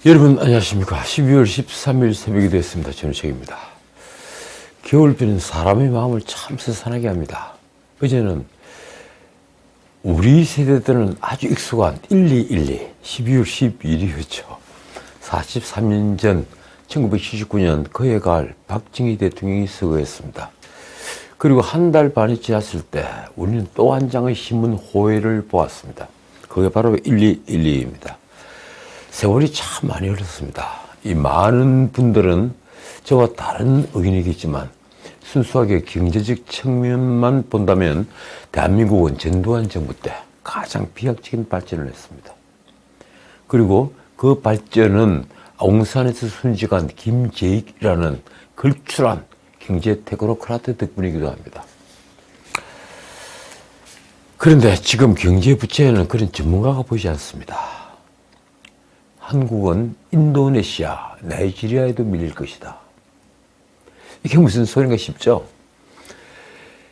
여러분 안녕하십니까. 12월 13일 새벽이 됐습니다. 저는 책입니다. 겨울비는 사람의 마음을 참 스산하게 합니다. 어제는 우리 세대들은 아주 익숙한 1212 12월 12일이었죠. 43년 전 1979년 그해 가을 박정희 대통령이 서거했습니다. 그리고 한 달 반이 지났을 때 우리는 또 한 장의 신문 호해를 보았습니다. 그게 바로 1212입니다. 세월이 참 많이 흘렀습니다. 이 많은 분들은 저와 다른 의견이겠지만 순수하게 경제적 측면만 본다면 대한민국은 전두환 정부 때 가장 비약적인 발전을 했습니다. 그리고 그 발전은 아웅산에서 순직한 김재익이라는 걸출한 경제 테크노크라트 덕분이기도 합니다. 그런데 지금 경제 부채에는 그런 전문가가 보이지 않습니다. 한국은 인도네시아, 나이지리아에도 밀릴 것이다. 이게 무슨 소리인가 싶죠?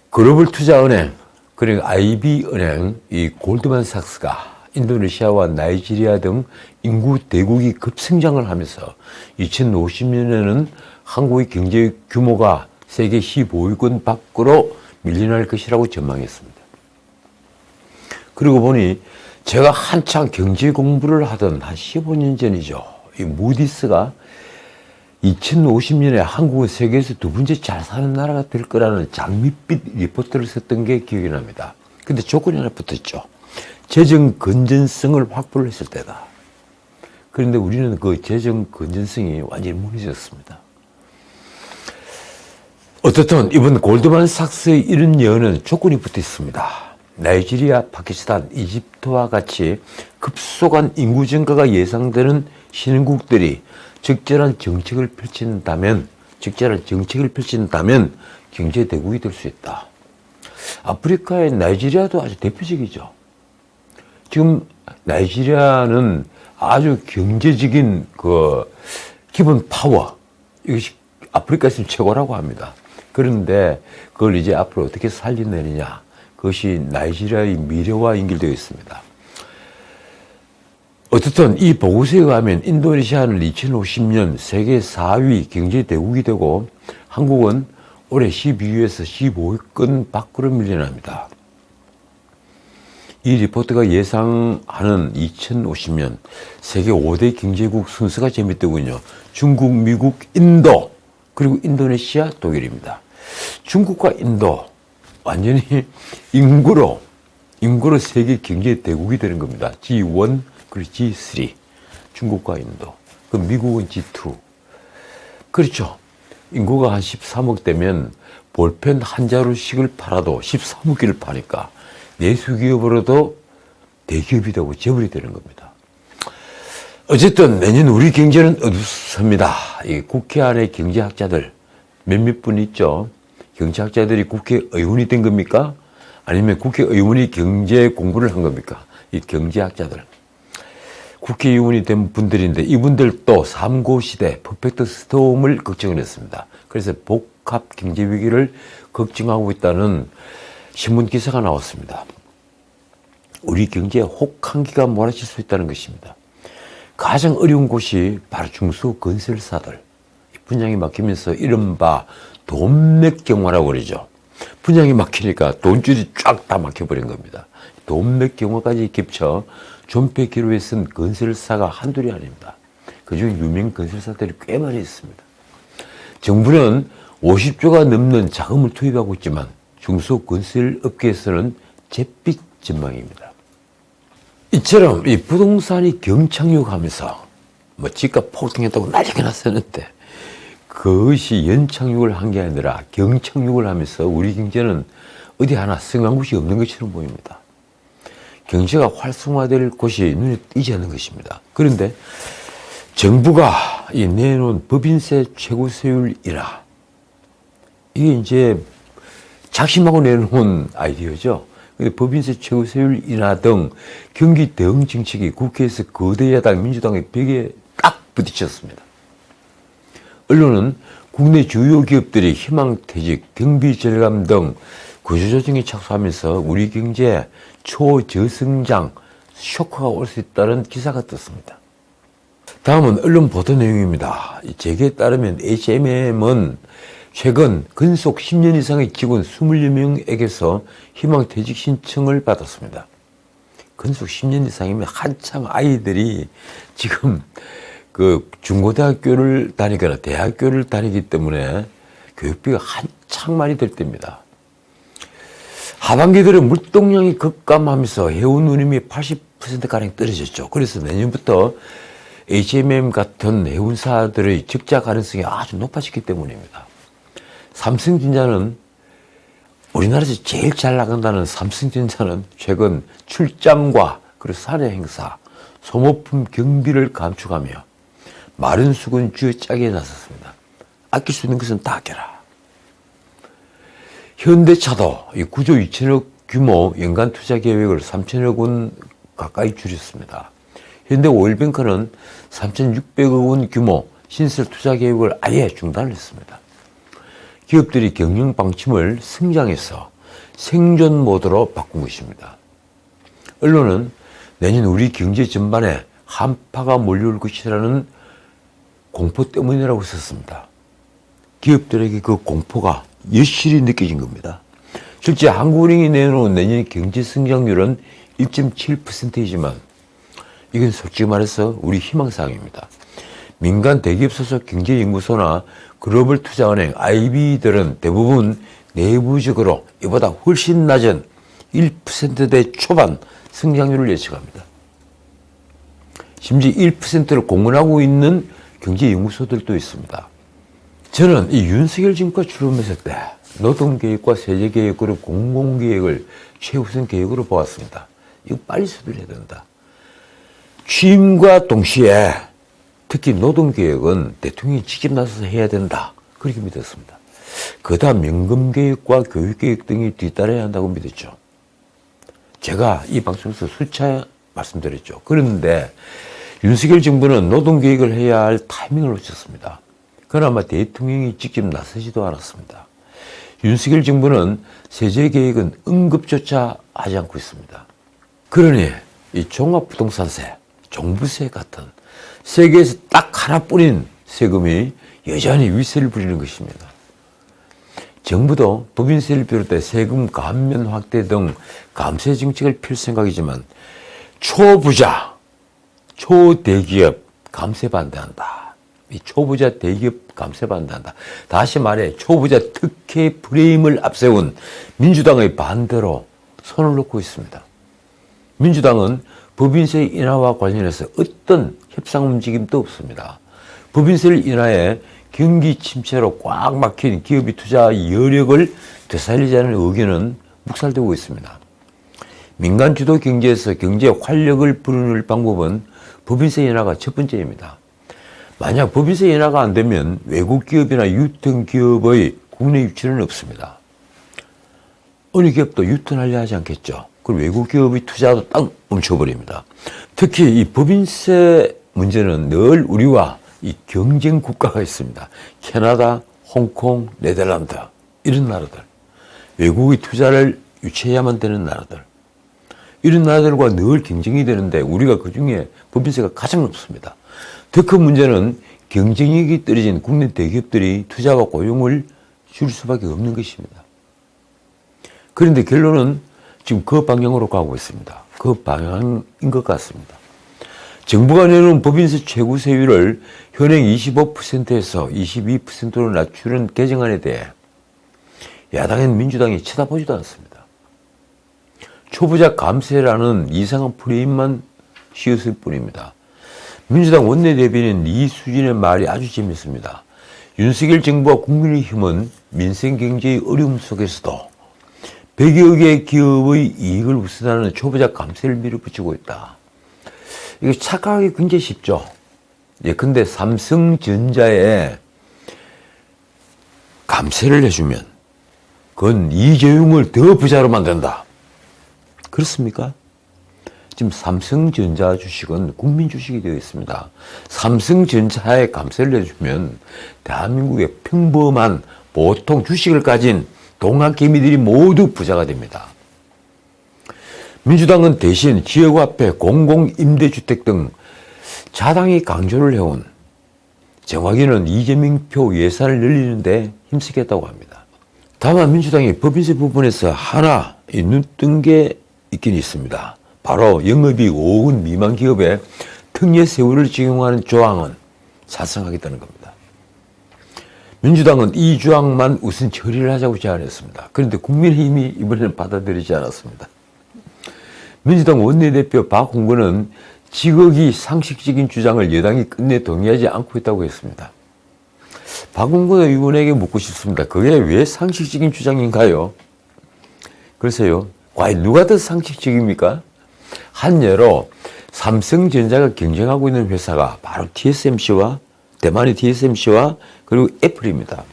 글로벌 투자은행, 그리고 IB은행, 이 골드만삭스가 인도네시아와 나이지리아 등 인구 대국이 급성장을 하면서 2050년에는 한국의 경제 규모가 세계 15위권 밖으로 밀려날 것이라고 전망했습니다. 그러고 보니 제가 한창 경제 공부를 하던 한 15년 전이죠. 이 무디스가 2050년에 한국은 세계에서 두 번째 잘 사는 나라가 될 거라는 장밋빛 리포트를 썼던 게 기억이 납니다. 근데 조건이 하나 붙었죠. 재정 건전성을 확보를 했을 때다. 그런데 우리는 그 재정 건전성이 완전히 무너졌습니다. 어떻든 이번 골드만삭스의 이런 예언은 조건이 붙어 있습니다. 나이지리아, 파키스탄, 이집트와 같이 급속한 인구 증가가 예상되는 신흥국들이 적절한 정책을 펼친다면 경제 대국이 될 수 있다. 아프리카의 나이지리아도 아주 대표적이죠. 지금 나이지리아는 아주 경제적인 그 기본 파워, 이것이 아프리카에서 최고라고 합니다. 그런데 그걸 이제 앞으로 어떻게 살려내느냐, 그것이 나이지리아의 미래와 연결되어 있습니다. 어쨌든 이 보고서에 의하면 인도네시아는 2050년 세계 4위 경제 대국이 되고 한국은 올해 12위에서 15위권 밖으로 밀려납니다. 이 리포트가 예상하는 2050년 세계 5대 경제국 순서가 재밌더군요. 중국, 미국, 인도, 그리고 인도네시아, 독일입니다. 중국과 인도 완전히 인구로 세계 경제 대국이 되는 겁니다. G1 그리고 G3 중국과 인도. 그 미국은 G2. 그렇죠. 인구가 한 13억 되면 볼펜 한 자루씩을 팔아도 13억 개를 파니까 내수기업으로도 대기업이 되고 재벌이 되는 겁니다. 어쨌든 내년 우리 경제는 어둡습니다. 이 국회 안에 경제학자들 몇몇 분 있죠. 경제학자들이 국회의원이 된 겁니까? 아니면 국회의원이 경제 공부를 한 겁니까? 이 경제학자들. 국회의원이 된 분들인데 이분들도 삼고시대 퍼펙트 스톰을 걱정을 했습니다. 그래서 복합 경제위기를 걱정하고 있다는 신문 기사가 나왔습니다. 우리 경제에 혹한기가 몰아칠 수 있다는 것입니다. 가장 어려운 곳이 바로 중소건설사들. 분양이 막히면서 이른바 돈맥경화라고 그러죠. 분양이 막히니까 돈줄이 쫙 다 막혀버린 겁니다. 돈맥경화까지 겹쳐 존폐기로에 쓴 건설사가 한둘이 아닙니다. 그중 유명 건설사들이 꽤 많이 있습니다. 정부는 50조가 넘는 자금을 투입하고 있지만 중소건설업계에서는 잿빛 전망입니다. 이처럼 이 부동산이 경착륙하면서 집값 폭등했다고 난리가 났었는데 그것이 연착륙을 한 게 아니라 경착륙을 하면서 우리 경제는 어디 하나 성한 곳이 없는 것처럼 보입니다. 경제가 활성화될 곳이 눈에 띄지 않는 것입니다. 그런데 정부가 내놓은 법인세 최고세율 인하, 이게 이제 작심하고 내놓은 아이디어죠. 근데 법인세 최고세율 인하 등 경기 대응 정책이 국회에서 거대 야당 민주당의 벽에 딱 부딪혔습니다. 언론은 국내 주요 기업들이 희망퇴직, 경비 절감 등 구조조정에 착수하면서 우리 경제에 초저성장 쇼크가 올 수 있다는 기사가 떴습니다. 다음은 언론 보도 내용입니다. 재계에 따르면 HMM은 최근 근속 10년 이상의 직원 20명에게서 희망퇴직 신청을 받았습니다. 근속 10년 이상이면 한창 아이들이 지금 그 중고등학교를 다니거나 대학교를 다니기 때문에 교육비가 한창 많이 들 때입니다. 하반기 들어 물동량이 급감하면서 해운 운임이 80%가량 떨어졌죠. 그래서 내년부터 HMM 같은 해운사들의 적자 가능성이 아주 높아졌기 때문입니다. 삼성전자는 우리나라에서 제일 잘 나간다는 삼성전자는 최근 출장과 그리고 사내 행사, 소모품 경비를 감축하며 마른 수건 쥐어짜기에 나섰습니다. 아낄 수 있는 것은 다 아껴라. 현대차도 9조 2천억 규모 연간 투자 계획을 3천억 원 가까이 줄였습니다. 현대 오일뱅크는 3,600억 원 규모 신설 투자 계획을 아예 중단을 했습니다. 기업들이 경영 방침을 성장에서 생존 모드로 바꾼 것입니다. 언론은 내년 우리 경제 전반에 한파가 몰려올 것이라는 공포 때문이라고 썼습니다. 기업들에게 그 공포가 여실히 느껴진 겁니다. 실제 한국은행이 내놓은 내년 경제 성장률은 1.7%이지만 이건 솔직히 말해서 우리 희망사항입니다. 민간 대기업 소속 경제연구소나 글로벌 투자은행, IB들은 대부분 내부적으로 이보다 훨씬 낮은 1%대 초반 성장률을 예측합니다. 심지어 1%를 공언하고 있는 경제연구소들도 있습니다. 저는 이 윤석열 정부가 출범했을 때 노동계획과 세제계획 그리고 공공계획을 최우선 계획으로 보았습니다. 이거 빨리 수립해야 된다. 취임과 동시에 특히 노동계획은 대통령이 직접 나서서 해야 된다. 그렇게 믿었습니다. 그 다음 연금계획과 교육계획 등이 뒤따라야 한다고 믿었죠. 제가 이 방송에서 수차 말씀드렸죠. 그런데 윤석열 정부는 노동계획을 해야 할 타이밍을 놓쳤습니다. 그나마 대통령이 직접 나서지도 않았습니다. 윤석열 정부는 세제계획은 언급조차 하지 않고 있습니다. 그러니 이 종합부동산세, 종부세 같은 세계에서 딱 하나뿐인 세금이 여전히 위세를 부리는 것입니다. 정부도 법인세를 비롯해 세금 감면 확대 등 감세 정책을 펼 생각이지만 초부자, 초대기업 감세 반대한다. 이 초부자 대기업 감세 반대한다. 다시 말해 초부자 특혜 프레임을 앞세운 민주당의 반대로 손을 놓고 있습니다. 민주당은 법인세 인하와 관련해서 어떤 협상 움직임도 없습니다. 법인세를 인하해 경기 침체로 꽉 막힌 기업이 투자 여력을 되살리자는 의견은 묵살되고 있습니다. 민간 주도 경제에서 경제 활력을 불어넣을 방법은 법인세 인하가 첫 번째입니다. 만약 법인세 인하가 안 되면 외국 기업이나 유통 기업의 국내 유치는 없습니다. 어느 기업도 유턴하려 하지 않겠죠. 그리고 외국 기업의 투자도 딱 멈춰버립니다. 특히 이 법인세 문제는 늘 우리와 이 경쟁 국가가 있습니다. 캐나다, 홍콩, 네덜란드 이런 나라들. 외국의 투자를 유치해야만 되는 나라들. 이런 나라들과 늘 경쟁이 되는데 우리가 그중에 법인세가 가장 높습니다. 더 큰 문제는 경쟁력이 떨어진 국내 대기업들이 투자와 고용을 줄 수밖에 없는 것입니다. 그런데 결론은 지금 그 방향으로 가고 있습니다. 그 방향인 것 같습니다. 정부가 내놓은 법인세 최고세율을 현행 25%에서 22%로 낮추는 개정안에 대해 야당인 민주당이 쳐다보지도 않습니다. 초부자 감세라는 이상한 프레임만 씌웠을 뿐입니다. 민주당 원내대변인 이수진의 말이 아주 재밌습니다. 윤석열 정부와 국민의힘은 민생경제의 어려움 속에서도 100여 개의 기업의 이익을 우선하는 초부자 감세를 밀어붙이고 있다. 이거 착각하기 굉장히 쉽죠. 근데 삼성전자에 감세를 해주면 그건 이재용을 더 부자로 만든다. 그렇습니까? 지금 삼성전자 주식은 국민 주식이 되어 있습니다. 삼성전자에 감세를 해주면 대한민국의 평범한 보통 주식을 가진 동학개미들이 모두 부자가 됩니다. 민주당은 대신 지역화폐, 공공임대주택 등 자당이 강조를 해온 정확히는 이재명 표 예산을 늘리는데 힘쓰겠다고 합니다. 다만 민주당이 법인세 부분에서 하나 눈뜬 게 있긴 있습니다. 바로 영업이익 5억 원 미만 기업에 특례세율을 적용하는 조항은 찬성하겠다는 겁니다. 민주당은 이 조항만 우선 처리를 하자고 제안했습니다. 그런데 국민의힘이 이번에는 받아들이지 않았습니다. 민주당 원내대표 박홍근은 지극히 상식적인 주장을 여당이 끝내 동의하지 않고 있다고 했습니다. 박홍근 의원에게 묻고 싶습니다. 그게 왜 상식적인 주장인가요? 글쎄요. 과연 누가 더 상식적입니까? 한 예로 삼성전자가 경쟁하고 있는 회사가 바로 TSMC와 대만의 TSMC와 그리고 애플입니다.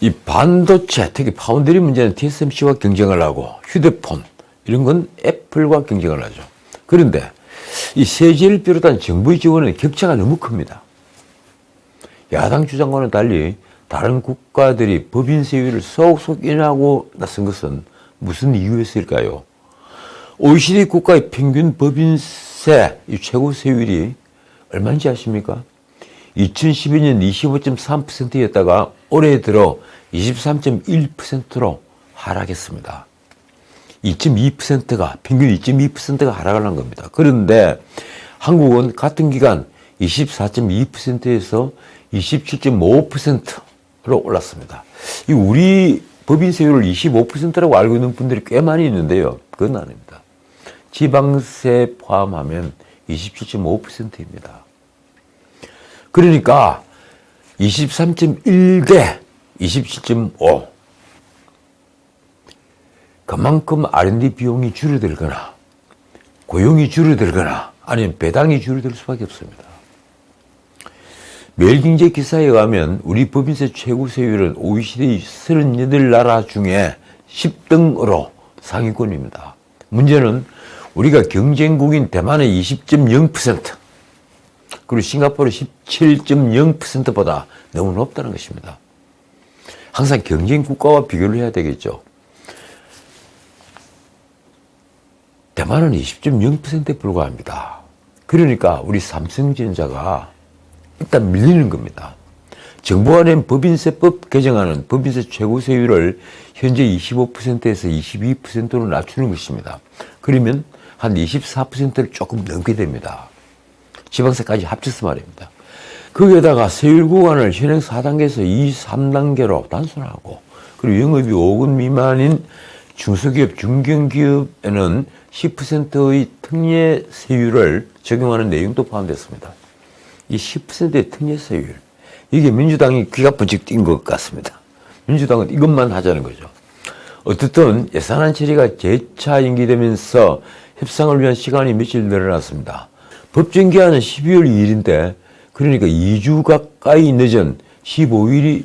이 반도체, 특히 파운드리 문제는 TSMC와 경쟁을 하고 휴대폰 이런 건 애플과 경쟁을 하죠. 그런데 이 세제를 비롯한 정부의 지원은 격차가 너무 큽니다. 야당 주장과는 달리 다른 국가들이 법인세율을 쏙쏙 인하고 나선 것은 무슨 이유에서일까요? OECD 국가의 평균 법인세 최고 세율이 얼마인지 아십니까? 2012년 25.3%였다가 올해 들어 23.1%로 하락했습니다. 2.2%가 평균 2.2%가 하락을 한 겁니다. 그런데 한국은 같은 기간 24.2%에서 27.5%로 올랐습니다. 이 우리 법인세율을 25%라고 알고 있는 분들이 꽤 많이 있는데요. 그건 아닙니다. 지방세 포함하면 27.5%입니다. 그러니까 23.1대 27.5 그만큼 R&D 비용이 줄어들거나 고용이 줄어들거나 아니면 배당이 줄어들 수밖에 없습니다. 매일경제 기사에 의하면 우리 법인세 최고 세율은 OECD 38나라 중에 10등으로 상위권입니다. 문제는 우리가 경쟁국인 대만의 20.0% 그리고 싱가포르 17.0%보다 너무 높다는 것입니다. 항상 경쟁 국가와 비교를 해야 되겠죠. 대만은 20.0%에 불과합니다. 그러니까 우리 삼성전자가 일단 밀리는 겁니다. 정부가 낸 법인세법 개정안은 법인세 최고세율을 현재 25%에서 22%로 낮추는 것입니다. 그러면 한 24%를 조금 넘게 됩니다. 지방세까지 합쳐서 말입니다. 거기에다가 세율 구간을 현행 4단계에서 2, 3단계로 단순하고 그리고 영업이 5억 원 미만인 중소기업, 중견기업에는 10%의 특례세율을 적용하는 내용도 포함됐습니다. 이 10%의 특례세율, 이게 민주당이 귀가 번쩍 뛴 것 같습니다. 민주당은 이것만 하자는 거죠. 어쨌든 예산안 처리가 재차 연기되면서 협상을 위한 시간이 며칠 늘어났습니다. 법정 기한은 12월 2일인데 그러니까 2주 가까이 늦은 15일이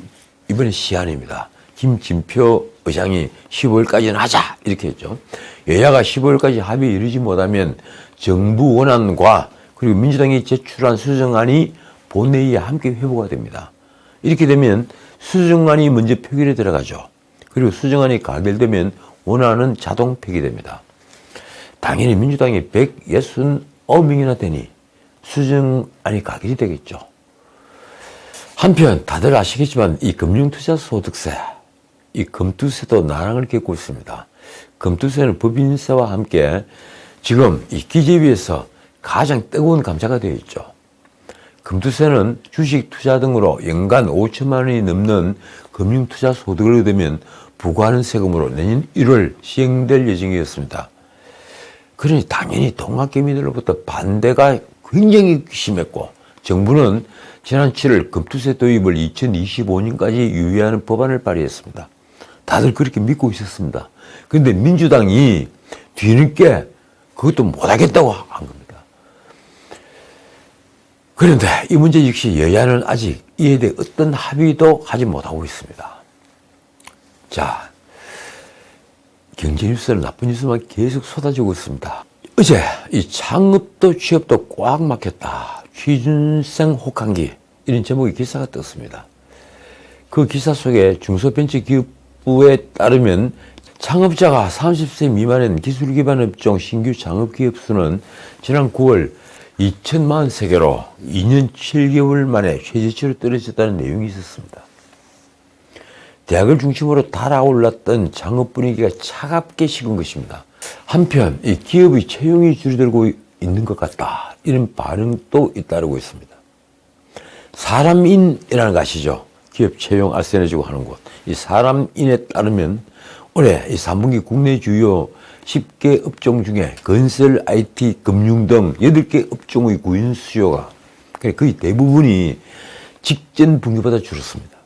이번에 시한입니다. 김진표 의장이 15일까지는 하자 이렇게 했죠. 여야가 15일까지 합의에 이르지 못하면 정부 원안과 그리고 민주당이 제출한 수정안이 본회의에 함께 회부가 됩니다. 이렇게 되면 수정안이 먼저 표결에 들어가죠. 그리고 수정안이 가결되면 원안은 자동 폐기됩니다. 당연히 민주당이 169명이나 되니 수정안이 가결이 되겠죠. 한편 다들 아시겠지만 이 금융투자소득세, 이 금투세도 난항을 겪고 있습니다. 금투세는 법인세와 함께 지금 이 기재위에서 가장 뜨거운 감자가 되어 있죠. 금투세는 주식 투자 등으로 연간 5천만 원이 넘는 금융투자 소득을 얻으면 부과하는 세금으로 내년 1월 시행될 예정이었습니다. 그러니 당연히 동학개미들로부터 반대가 굉장히 심했고 정부는 지난 7월 금투세 도입을 2025년까지 유예하는 법안을 발의했습니다. 다들 그렇게 믿고 있었습니다. 그런데 민주당이 뒤늦게 그것도 못하겠다고 한 겁니다. 그런데 이 문제 역시 여야는 아직 이에 대해 어떤 합의도 하지 못하고 있습니다. 자, 경제뉴스는 나쁜 뉴스만 계속 쏟아지고 있습니다. 어제 이 창업도 취업도 꽉 막혔다. 취준생 혹한기 이런 제목의 기사가 떴습니다. 그 기사 속에 중소벤처기업부에 따르면 창업자가 30세 미만인 기술기반업종 신규 창업기업 수는 지난 9월 2,043개로 2년 7개월 만에 최저치로 떨어졌다는 내용이 있었습니다. 대학을 중심으로 달아올랐던 창업 분위기가 차갑게 식은 것입니다. 한편 이 기업의 채용이 줄어들고 있는 것 같다, 이런 반응도 잇따르고 있습니다. 사람인이라는 거 아시죠? 기업 채용 알선해주고 하는 곳. 이 사람인에 따르면 올해 이 3분기 국내 주요 10개 업종 중에 건설, IT, 금융 등 8개 업종의 구인 수요가 거의 대부분이 직전 분기보다 줄었습니다.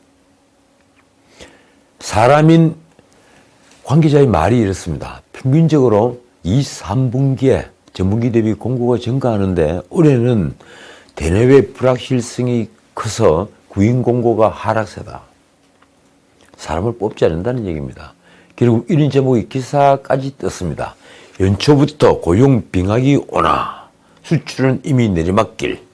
사람인 관계자의 말이 이렇습니다. 평균적으로 이 3분기에 전분기 대비 공고가 증가하는데 올해는 대내외 불확실성이 커서 구인 공고가 하락세다. 사람을 뽑지 않는다는 얘기입니다. 결국 이런 제목의 기사까지 떴습니다. 연초부터 고용 빙하기 오나, 수출은 이미 내리막길.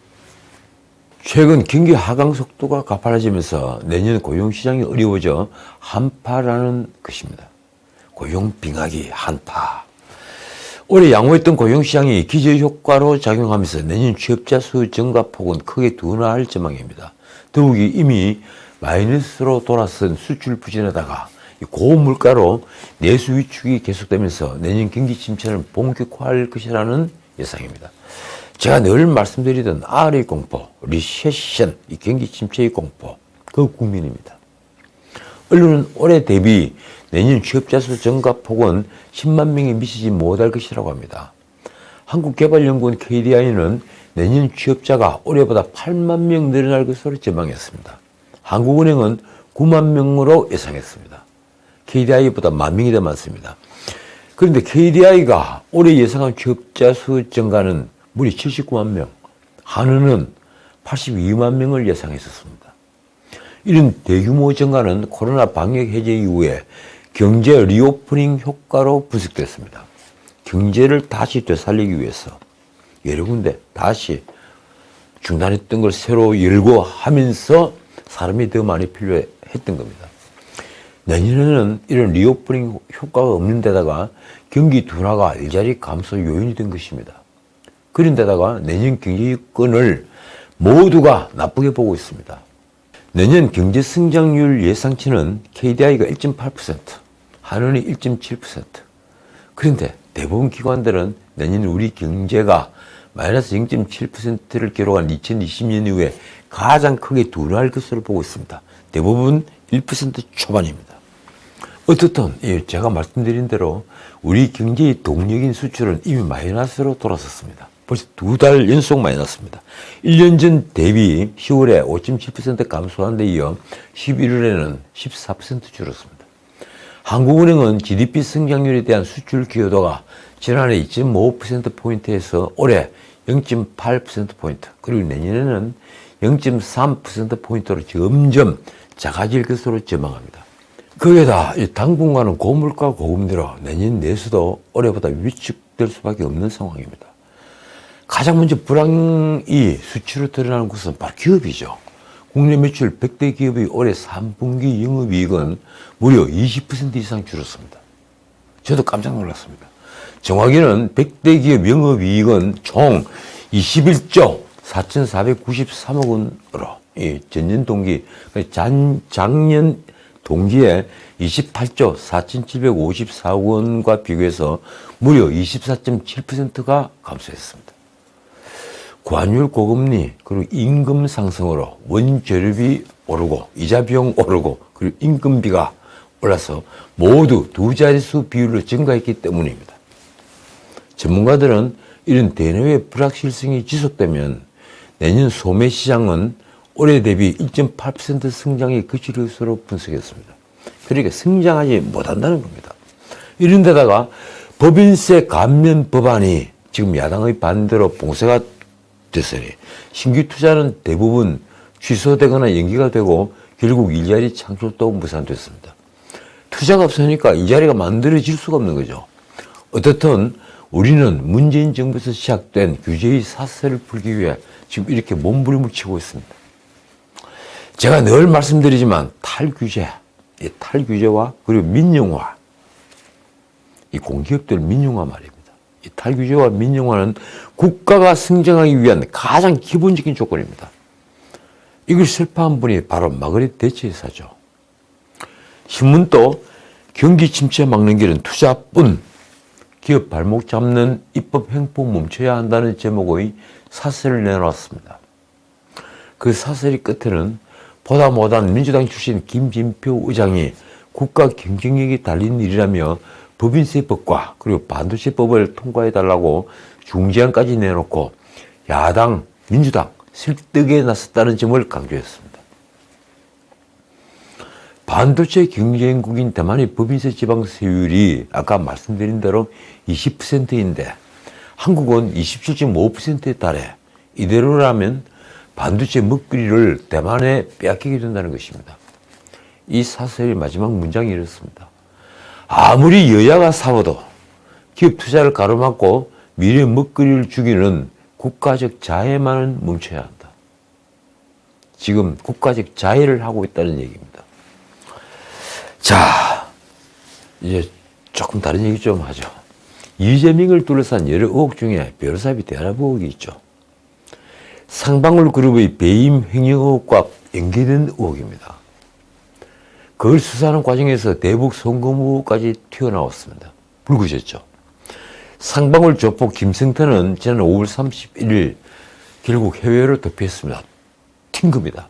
최근 경기 하강 속도가 가팔라지면서 내년 고용시장이 어려워져 한파라는 것입니다. 고용 빙하기 한파. 올해 양호했던 고용시장이 기저효과로 작용하면서 내년 취업자 수 증가 폭은 크게 둔화할 전망입니다. 더욱이 이미 마이너스로 돌아선 수출 부진에다가 고물가로 내수 위축이 계속되면서 내년 경기 침체는 본격화할 것이라는 예상입니다. 제가 늘 말씀드리던 R의 공포, 리세션, 이 경기 침체의 공포, 그 국면입니다. 언론은 올해 대비 내년 취업자 수 증가 폭은 10만 명에 미치지 못할 것이라고 합니다. 한국개발연구원 KDI는 내년 취업자가 올해보다 8만 명 늘어날 것으로 전망했습니다. 한국은행은 9만 명으로 예상했습니다. KDI보다 1만 명이 더 많습니다. 그런데 KDI가 올해 예상한 취업자 수 증가는 무려 79만 명, 한은은 82만 명을 예상했었습니다. 이런 대규모 증가는 코로나 방역 해제 이후에 경제 리오프닝 효과로 분석됐습니다. 경제를 다시 되살리기 위해서 여러 군데 다시 중단했던 걸 새로 열고 하면서 사람이 더 많이 필요했던 겁니다. 내년에는 이런 리오프닝 효과가 없는 데다가 경기 둔화가 일자리 감소 요인이 된 것입니다. 그런 데다가 내년 경제 여건을 모두가 나쁘게 보고 있습니다. 내년 경제 성장률 예상치는 KDI가 1.8%, 한은이 1.7%. 그런데 대부분 기관들은 내년 우리 경제가 마이너스 0.7%를 기록한 2020년 이후에 가장 크게 둔화할 것으로 보고 있습니다. 대부분 1% 초반입니다. 어떻든 제가 말씀드린 대로 우리 경제의 동력인 수출은 이미 마이너스로 돌아섰습니다. 벌써 2달 연속 마이너스입니다. 1년 전 대비 10월에 5.7% 감소한 데 이어 11월에는 14% 줄었습니다. 한국은행은 GDP 성장률에 대한 수출 기여도가 지난해 2.5%포인트에서 올해 0.8%포인트, 그리고 내년에는 0.3%포인트로 점점 작아질 것으로 전망합니다. 거기에다 당분간은 고물가 고금리로 내년 내수도 올해보다 위축될 수밖에 없는 상황입니다. 가장 먼저 불황이 수치로 드러나는 곳은 바로 기업이죠. 국내 매출 100대 기업의 올해 3분기 영업이익은 무려 20% 이상 줄었습니다. 저도 깜짝 놀랐습니다. 정확히는 100대 기업 영업이익은 총 21조 4,493억 원으로 전년 동기, 작년 동기에 28조 4,754억 원과 비교해서 무려 24.7%가 감소했습니다. 관율 고금리, 그리고 임금 상승으로 원재료비 오르고 이자 비용 오르고 그리고 임금비가 올라서 모두 두 자릿수 비율로 증가했기 때문입니다. 전문가들은 이런 대내외 불확실성이 지속되면 내년 소매 시장은 올해 대비 1.8% 성장에 그칠 것으로 분석했습니다. 그러니까 성장하지 못한다는 겁니다. 이런 데다가 법인세 감면 법안이 지금 야당의 반대로 봉쇄가 됐으니 신규 투자는 대부분 취소되거나 연기가 되고 결국 일자리 창출도 무산됐습니다. 투자가 없으니까 일자리가 만들어질 수가 없는 거죠. 어떻든 우리는 문재인 정부에서 시작된 규제의 사슬을 풀기 위해 지금 이렇게 몸부림을 치고 있습니다. 제가 늘 말씀드리지만 탈규제, 이 탈규제와 그리고 민영화, 이 공기업들 민영화 말입니다. 이 탈규제와 민영화는 국가가 성장하기 위한 가장 기본적인 조건입니다. 이걸 설파한 분이 바로 마그렛 대처 여사죠. 신문도 경기 침체 막는 길은 투자뿐, 기업 발목 잡는 입법 횡포 멈춰야 한다는 제목의 사설을 내놓았습니다. 그 사설의 끝에는 보다 못한 민주당 출신 김진표 의장이 국가 경쟁력이 달린 일이라며 법인세법과 그리고 반도체법을 통과해달라고 중재안까지 내놓고 야당, 민주당 설득에 나섰다는 점을 강조했습니다. 반도체 경쟁국인 대만의 법인세 지방세율이 아까 말씀드린 대로 20%인데 한국은 27.5%에 달해 이대로라면 반도체 먹거리를 대만에 빼앗기게 된다는 것입니다. 이 사설의 마지막 문장이 이렇습니다. 아무리 여야가 싸워도 기업 투자를 가로막고 미래 먹거리를 죽이는 국가적 자해만은 멈춰야 한다. 지금 국가적 자해를 하고 있다는 얘기입니다. 자, 이제 조금 다른 얘기 좀 하죠. 이재명을 둘러싼 여러 의혹 중에 변호사비 대납 의혹이 있죠. 상방울 그룹의 배임 횡령 의혹과 연계된 의혹입니다. 그걸 수사하는 과정에서 대북 송금 의혹까지 튀어나왔습니다. 불구졌죠. 상방울 조폭 김성태는 지난 5월 31일 결국 해외로 도피했습니다. 튄 겁니다.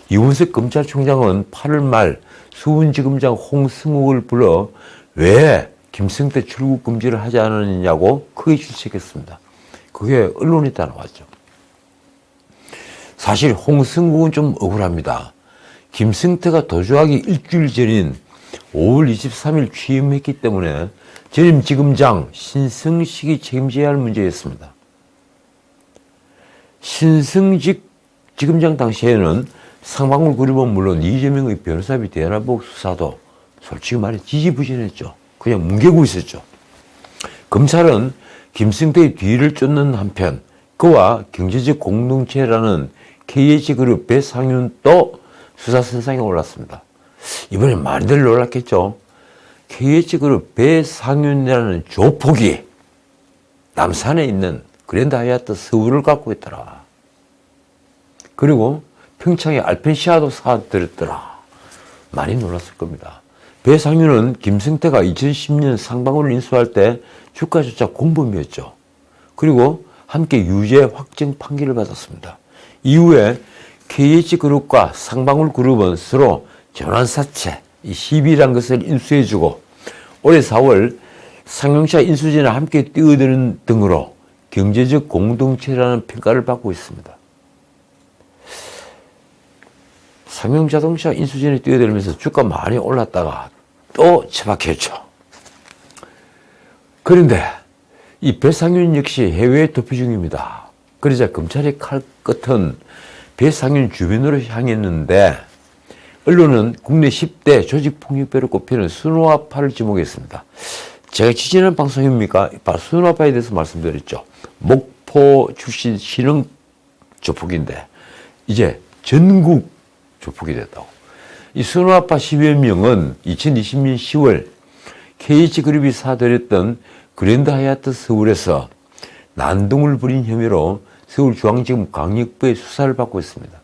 이원석 검찰총장은 8월 말 수원지검장 홍승욱을 불러 왜 김성태 출국 금지를 하지 않았느냐고 크게 질책했습니다. 그게 언론에 다 나왔죠. 사실 홍승욱은 좀 억울합니다. 김성태가 도주하기 일주일 전인 5월 23일 취임했기 때문에 전임지검장 신성식이 책임져야 할 문제였습니다. 신성식 지검장 당시에는 상방울 그룹은 물론 이재명의 변호사비 대납 의혹 수사도 솔직히 말해 지지부진했죠. 그냥 뭉개고 있었죠. 검찰은 김성태의 뒤를 쫓는 한편 그와 경제적 공동체라는 KH그룹 배상윤도 수사 선상에 올랐습니다. 이번에 많이들 놀랐겠죠. KH그룹 배상윤이라는 조폭이 남산에 있는 그랜드 하얏트 서울을 갖고 있더라. 그리고 평창에 알펜시아도 사들였더라. 많이 놀랐을 겁니다. 배상윤은 김성태가 2010년 상방울을 인수할 때 주가조차 공범이었죠. 그리고 함께 유죄 확정 판결을 받았습니다. 이후에 KH그룹과 상방울그룹은 서로 전환사채, 시비란 것을 인수해주고 올해 4월 상용차 인수진에 함께 뛰어드는 등으로 경제적 공동체라는 평가를 받고 있습니다. 상용자동차 인수진에 뛰어들면서 주가 많이 올랐다가 또 처박혔죠. 그런데 이 배상윤 역시 해외에 도피 중입니다. 그러자 검찰의 칼끝은 배상윤 주변으로 향했는데 언론은 국내 10대 조직폭력배로 꼽히는 순호아파를 지목했습니다. 제가 지지난 방송입니까? 바로 순호아파에 대해서 말씀드렸죠. 목포 출신 신흥 조폭인데 이제 전국 조폭이 됐다고. 이 순호아파 10여 명은 2020년 10월 KH그룹이 사들였던 그랜드 하얏트 서울에서 난동을 부린 혐의로 서울중앙지검 강력부의 수사를 받고 있습니다.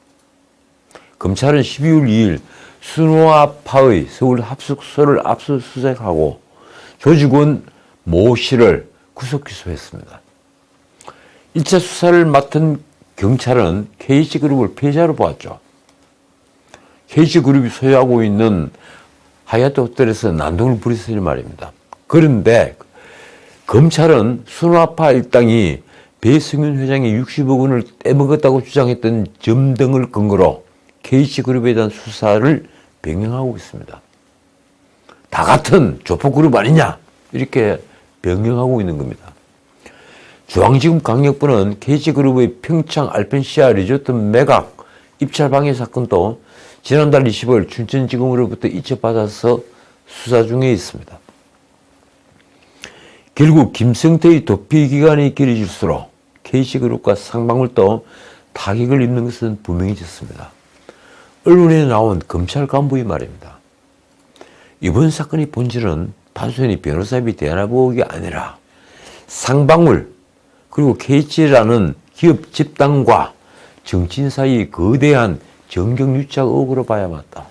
검찰은 12월 2일 순호아파의 서울 합숙소를 압수수색하고 조직원 모 씨를 구속 기소했습니다. 1차 수사를 맡은 경찰은 KH그룹을 패자로 보았죠. KH그룹이 소유하고 있는 하얏트 호텔에서 난동을 부렸으니 말입니다. 그런데 검찰은 순호아파 일당이 배승윤 회장이 60억 원을 떼먹었다고 주장했던 점 등을 근거로 KH그룹에 대한 수사를 변경하고 있습니다. 다 같은 조폭그룹 아니냐 이렇게 변경하고 있는 겁니다. 중앙지검 강력부는 KH그룹의 평창 알펜시아 리조트 매각 입찰 방해 사건도 지난달 20일 춘천지검으로부터 이첩받아서 수사 중에 있습니다. 결국 김성태의 도피 기간이 길어질수록 KH그룹과 상방울도 타격을 입는 것은 분명해졌습니다. 언론에 나온 검찰 간부의 말입니다. 이번 사건의 본질은 단순히 변호사비 대납 의혹이 아니라 상방울 그리고 KT라는 기업 집단과 정치인 사이의 거대한 정경유착 의혹으로 봐야 맞다.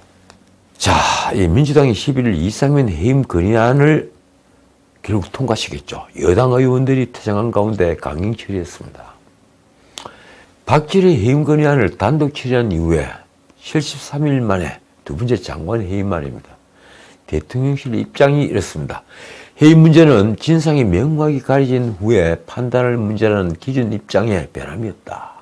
자, 이 민주당이 11일 이상민 해임 건의안을 결국 통과시켰죠. 여당 의원들이 퇴장한 가운데 강행 처리했습니다. 박지리 해임 건의안을 단독 처리한 이후에 73일 만에 두 번째 장관 해임 말입니다. 대통령실 입장이 이렇습니다. 해임 문제는 진상이 명확히 가려진 후에 판단할 문제라는 기존 입장에 변함이 없다.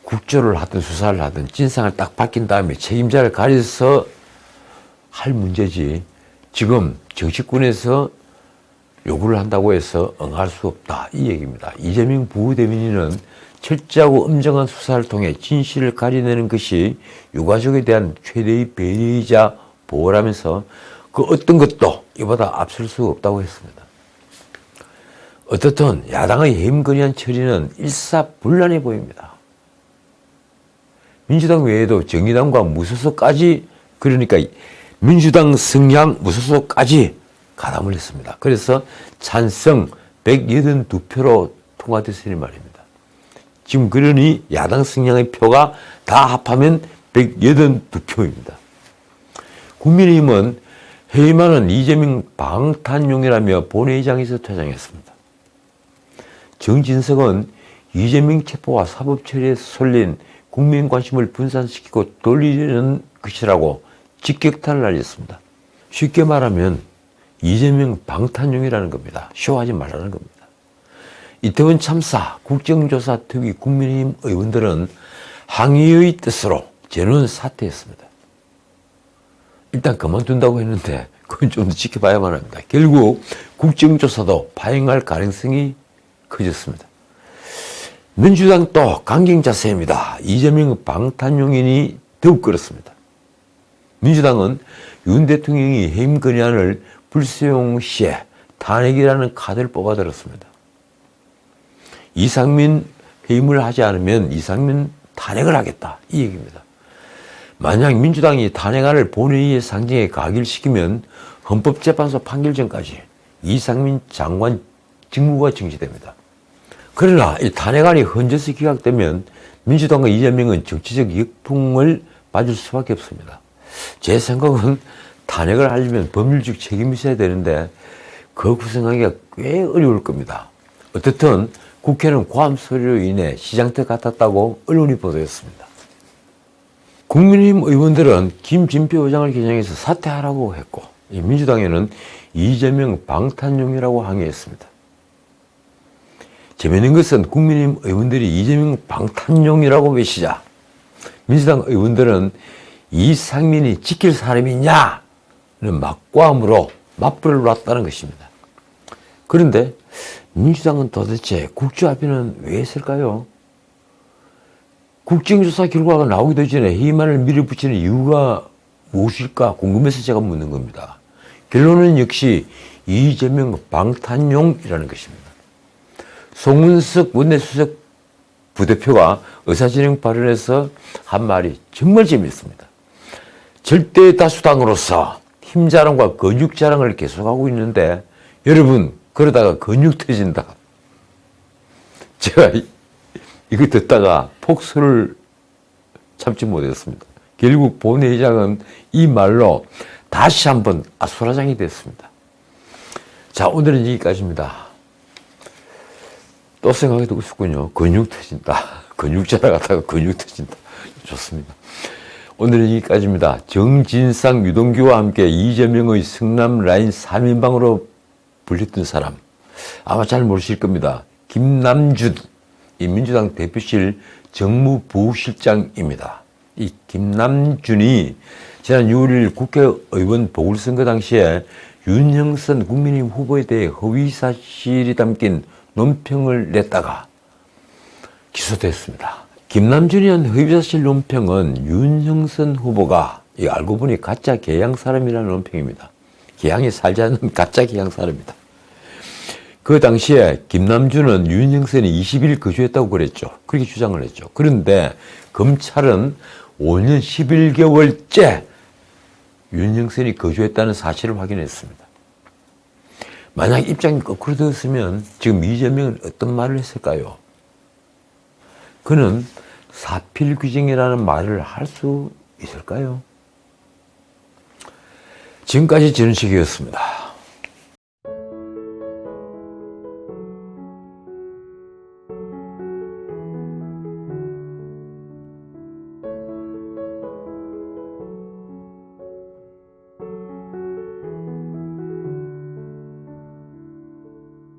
국조를 하든 수사를 하든 진상을 딱 밝힌 다음에 책임자를 가려서 할 문제지 지금 정치권에서 요구를 한다고 해서 응할 수 없다. 이 얘기입니다. 이재명 부대변인은 철저하고 엄정한 수사를 통해 진실을 가려내는 것이 유가족에 대한 최대의 배려이자 보호라면서 그 어떤 것도 이보다 앞설 수 없다고 했습니다. 어떻든 야당의 해임 건의안 처리는 일사불란해 보입니다. 민주당 외에도 정의당과 무소속까지 그러니까 민주당 성향 무소속까지 가담을 했습니다. 그래서 찬성 182표로 통과됐으니 말입니다. 지금 그러니 야당 성향의 표가 다 합하면 182표입니다. 국민의힘은 해임안은 이재명 방탄용이라며 본회의장에서 퇴장했습니다. 정진석은 이재명 체포와 사법처리에 쏠린 국민 관심을 분산시키고 돌리려는 것이라고 직격탄을 날렸습니다. 쉽게 말하면 이재명 방탄용이라는 겁니다. 쇼하지 말라는 겁니다. 이태원 참사 국정조사 특위 국민의힘 의원들은 항의의 뜻으로 전원 사퇴했습니다. 일단 그만둔다고 했는데 그건 좀 더 지켜봐야만 합니다. 결국 국정조사도 파행할 가능성이 커졌습니다. 민주당도 강경 자세입니다. 이재명 방탄용인이 더욱 그렇습니다. 민주당은 윤 대통령이 해임 건의안을 불수용 시에 탄핵이라는 카드를 뽑아들었습니다. 이상민 해임을 하지 않으면 이상민 탄핵을 하겠다. 이 얘기입니다. 만약 민주당이 탄핵안을 본회의의 상정에 가결시키면 헌법재판소 판결 전까지 이상민 장관 직무가 정지됩니다. 그러나 이 탄핵안이 헌재에서 기각되면 민주당과 이재명은 정치적 역풍을 맞을 수밖에 없습니다. 제 생각은 탄핵을 하려면 법률적 책임이 있어야 되는데 그 구성하기가 꽤 어려울 겁니다. 어쨌든 국회는 고함 소리로 인해 시장터 같았다고 언론이 보도했습니다. 국민의힘 의원들은 김진표 의장을 겨냥해서 사퇴하라고 했고 민주당에는 이재명 방탄용이라고 항의했습니다. 재미있는 것은 국민의힘 의원들이 이재명 방탄용이라고 외치자 민주당 의원들은 이상민이 지킬 사람이냐는 막고함으로 맞불을 놨다는 것입니다. 그런데 민주당은 도대체 국조합의는 왜 했을까요? 국정조사 결과가 나오기도 전에 해임안을 밀어붙이는 이유가 무엇일까 궁금해서 제가 묻는 겁니다. 결론은 역시 이재명 방탄용이라는 것입니다. 송은석 원내수석 부대표가 의사진행 발언에서 한 말이 정말 재미있습니다. 절대 다수당으로서 힘자랑과 근육자랑을 계속하고 있는데 여러분 그러다가 근육 터진다. 제가 이거 듣다가 폭소를 참지 못했습니다. 결국 본회의장은 이 말로 다시 한번 아수라장이 됐습니다. 자, 오늘은 여기까지입니다. 또 생각이 들고 싶군요. 근육 터진다. 근육자랑 하다가 근육 터진다. 좋습니다. 오늘은 여기까지입니다. 정진상, 유동규와 함께 이재명의 성남 라인 3인방으로 불렸던 사람 아마 잘 모르실 겁니다. 김남준, 이 민주당 대표실 정무부실장입니다. 이 김남준이 지난 6월 국회의원 보궐선거 당시에 윤형선 국민의힘 후보에 대해 허위사실이 담긴 논평을 냈다가 기소됐습니다. 김남준이 한 허위사실 논평은 윤형선 후보가 알고 보니 가짜 개양 사람이라는 논평입니다. 개양에 살지 않는 가짜 개양 사람이다. 그 당시에 김남준은 윤형선이 20일 거주했다고 그랬죠. 그렇게 주장을 했죠. 그런데 검찰은 5년 11개월째 윤형선이 거주했다는 사실을 확인했습니다. 만약 입장이 거꾸로 되었으면 지금 이재명은 어떤 말을 했을까요? 그는 사필귀정이라는 말을 할 수 있을까요? 지금까지 전식이었습니다.